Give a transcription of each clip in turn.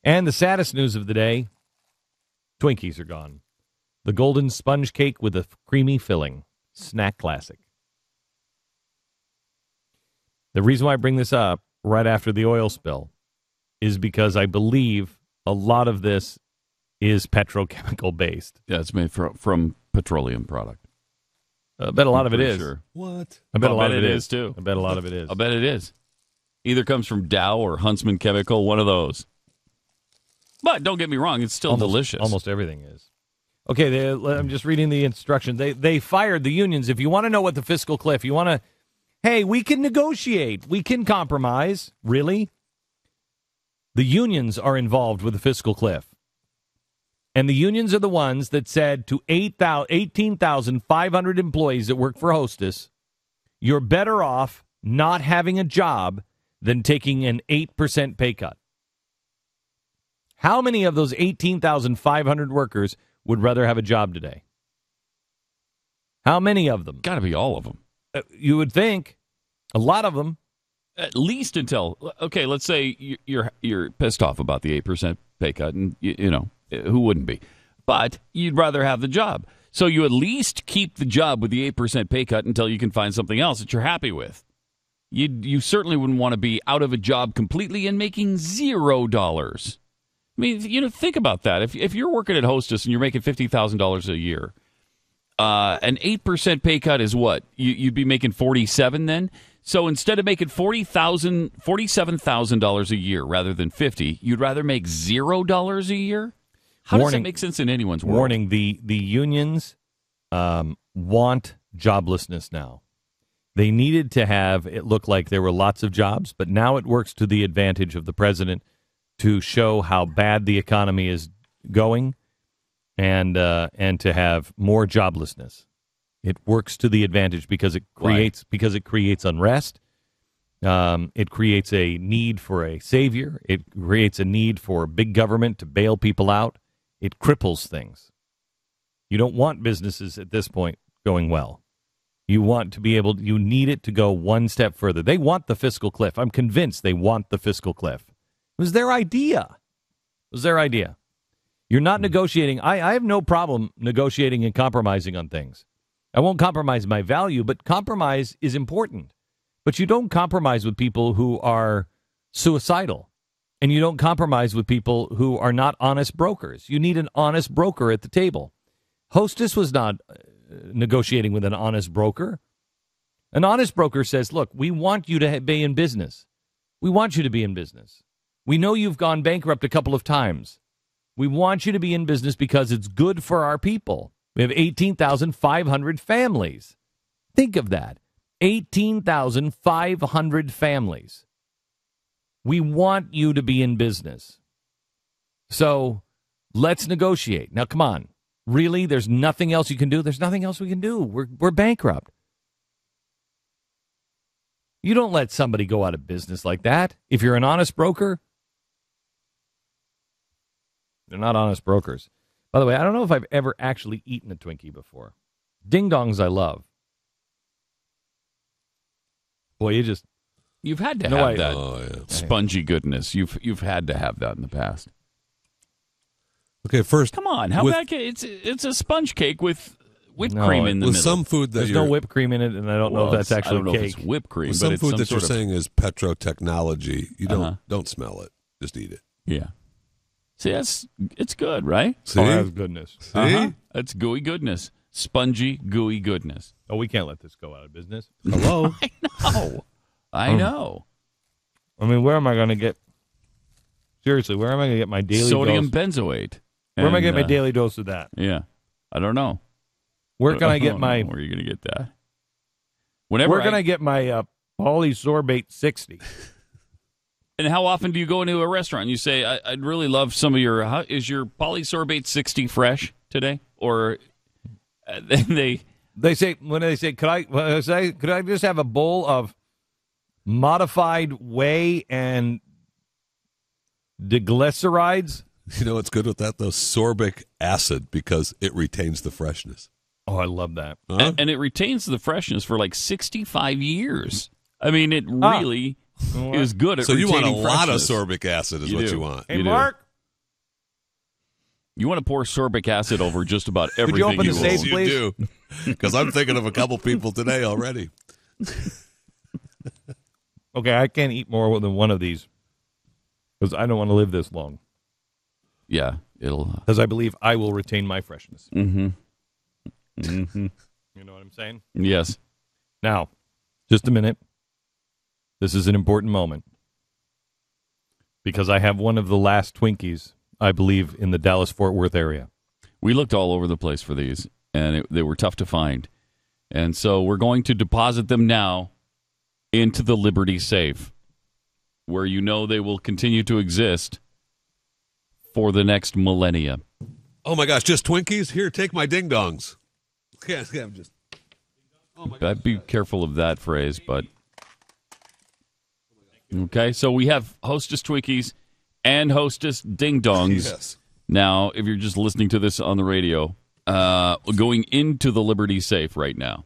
And the saddest news of the day, Twinkies are gone. The golden sponge cake with a creamy filling. Snack classic. The reason why I bring this up right after the oil spill is because I believe a lot of this is petrochemical based. Yeah, it's made from petroleum product. I bet a lot of it is. Sure. What? I bet a lot of of it it is, too. I bet a lot of it is. I bet it is. Either comes from Dow or Huntsman Chemical, one of those. But don't get me wrong, it's still delicious. Almost everything is. Okay, I'm just reading the instructions. They fired the unions. If you want to know what the fiscal cliff, you want to, hey, we can negotiate. We can compromise. Really? The unions are involved with the fiscal cliff. And the unions are the ones that said to 18,500 employees that work for Hostess, you're better off not having a job than taking an 8% pay cut. How many of those 18,500 workers would rather have a job today? How many of them? Got to be all of them. You would think a lot of them. At least until, okay, let's say you're pissed off about the 8% pay cut, and you know, who wouldn't be? But you'd rather have the job. So you at least keep the job with the 8% pay cut until you can find something else that you're happy with. You certainly wouldn't want to be out of a job completely and making $0. I mean, you know, think about that. If you're working at Hostess and you're making $50,000 a year, an 8% pay cut is what? You'd be making $47,000 then. So instead of making $47,000 a year rather than $50,000, you'd rather make $0 a year. How does that make sense in anyone's world? Warning: the unions want joblessness now. They needed to have it look like there were lots of jobs, but now it works to the advantage of the president to show how bad the economy is going, and to have more joblessness. It works to the advantage because it creates unrest. It creates a need for a savior. It creates a need for big government to bail people out. It cripples things. You don't want businesses at this point going well. You want to be able. You need it to go one step further. They want the fiscal cliff. I'm convinced they want the fiscal cliff. It was their idea. You're not negotiating. I have no problem negotiating and compromising on things. I won't compromise my value, but compromise is important. But you don't compromise with people who are suicidal. And you don't compromise with people who are not honest brokers. You need an honest broker at the table. Hostess was not negotiating with an honest broker. An honest broker says, look, we want you to be in business. We want you to be in business. We know you've gone bankrupt a couple of times. We want you to be in business because it's good for our people. We have 18,500 families. Think of that. 18,500 families. We want you to be in business. So let's negotiate. Now, come on. Really? There's nothing else you can do? There's nothing else we can do. We're bankrupt. You don't let somebody go out of business like that. If you're an honest broker, they're not honest brokers. By the way, I don't know if I've ever actually eaten a Twinkie before. Ding dongs I love. Boy, you've had to have that spongy goodness. You've had to have that in the past. Okay, first, come on, how bad? It's a sponge cake with whipped cream in the middle. Some food that there's no whipped cream in it, and I don't know if that's actually I don't know cake. If it's whipped cream, with but some it's food some that you're sort of saying is petrotechnology. You don't smell it, just eat it. Yeah. See, it's good, right? See? Oh, that's goodness. See? That's gooey goodness. Spongy, gooey goodness. Oh, we can't let this go out of business. Hello? I know. I mean, where am I going to get... Seriously, where am I going to get my daily Sodium dose? benzoate. Where am I going to get my daily dose of that? Yeah. I don't know. Where can I get my... Where are you going to get that? Where can I get my polysorbate 60? And how often do you go into a restaurant and you say, I'd really love some of your... is your polysorbate 60 fresh today? Or they say, could I just have a bowl of modified whey and diglycerides? You know what's good with that, though? Sorbic acid, because it retains the freshness. Oh, I love that. Huh? And it retains the freshness for like 65 years. I mean, it really is good at so you want a retaining lot of freshness. sorbic acid is what you want. Hey, Mark, You want to pour sorbic acid over just about everything you open the own. safe, You please? do. Because I'm thinking of a couple people today already. Okay, I can't eat more than one of these because I don't want to live this long. Yeah, it'll. Because I believe I will retain my freshness. Mm-hmm. You know what I'm saying? Yes. Now, just a minute. This is an important moment because I have one of the last Twinkies, I believe, in the Dallas-Fort Worth area. We looked all over the place for these, and they were tough to find. And so we're going to deposit them now into the Liberty safe, where you know they will continue to exist for the next millennia. Oh my gosh, just Twinkies? Here, take my ding dongs. Yeah, I'm just. Oh my I'd be careful of that phrase, but okay. So we have Hostess Twinkies and Hostess Ding Dongs. Yes. Now, if you're just listening to this on the radio, going into the Liberty safe right now.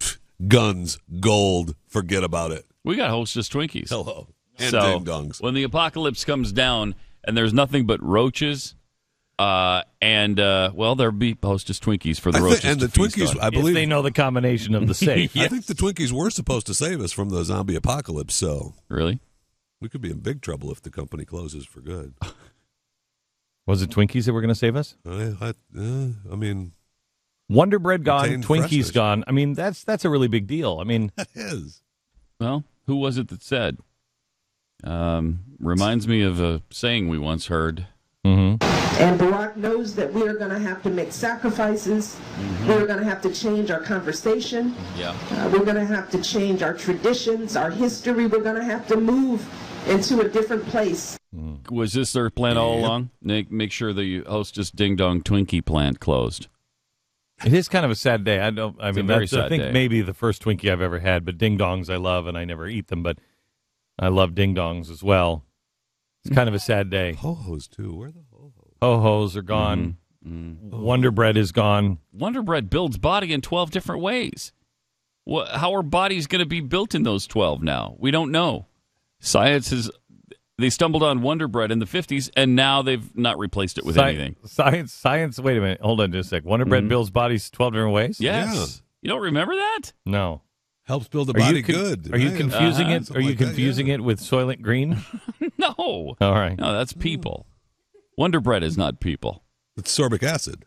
Guns, gold, forget about it. We got Hostess Twinkies. Hello. And So ding dongs. when the apocalypse comes down and there's nothing but roaches, there'll be Hostess Twinkies for the roaches. And the to feast Twinkies, on. I If believe. they know the combination of the safe. I think the Twinkies were supposed to save us from the zombie apocalypse, so Really? we could be in big trouble if the company closes for good. Was it Twinkies that were going to save us? I mean, Wonder Bread gone, Retain Twinkies freshness. gone. I mean, that's a really big deal. I mean, that is. Well, who was it that said? Reminds me of a saying we once heard. mm-hmm. And Barack knows that we are going to have to make sacrifices. We're going to have to change our conversation. Yeah. We're going to have to change our traditions, our history. We're going to have to move into a different place. Was this their plan all along? Make sure the Hostess Ding Dong Twinkie plant closed. It is kind of a sad day. I a very sad I think day. maybe the first Twinkie I've ever had, but ding dongs I love, and I never eat them, but I love ding dongs as well. It's kind of a sad day. Ho-hos, too. Where are the ho-hos? Ho-hos are gone. Wonder Bread is gone. Wonder Bread builds body in 12 different ways. How are bodies going to be built in those 12 now? We don't know. Science has... They stumbled on Wonder Bread in the 50s, and now they've not replaced it with anything. Science, wait a minute. Hold on just a sec. Wonder Bread builds bodies 12 different ways? Yes. Yeah. You don't remember that? No. Helps build a Are body you good. Are you Right? confusing it? Something Are you like that, confusing yeah. it with Soylent Green? No. All right. No, that's people. Wonder Bread is not people. It's sorbic acid.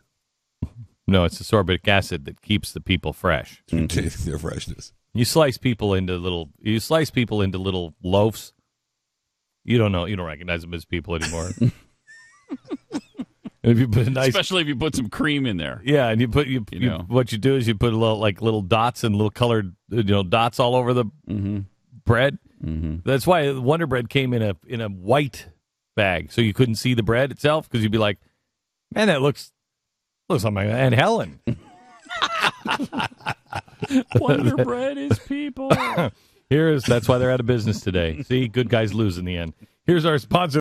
No, it's the sorbic acid that keeps the people fresh. Retaining their freshness. You slice people into little loaves. You don't recognize them as people anymore. If you put a nice, Especially if you put some cream in there. yeah, and what you do is you put little dots and little colored dots all over the bread. Mm-hmm. That's why Wonder Bread came in a white bag, so you couldn't see the bread itself because you'd be like, man, that looks like my Aunt Helen. Wonder Bread is people. That's why they're out of business today. See, good guys lose in the end. Here's our sponsor.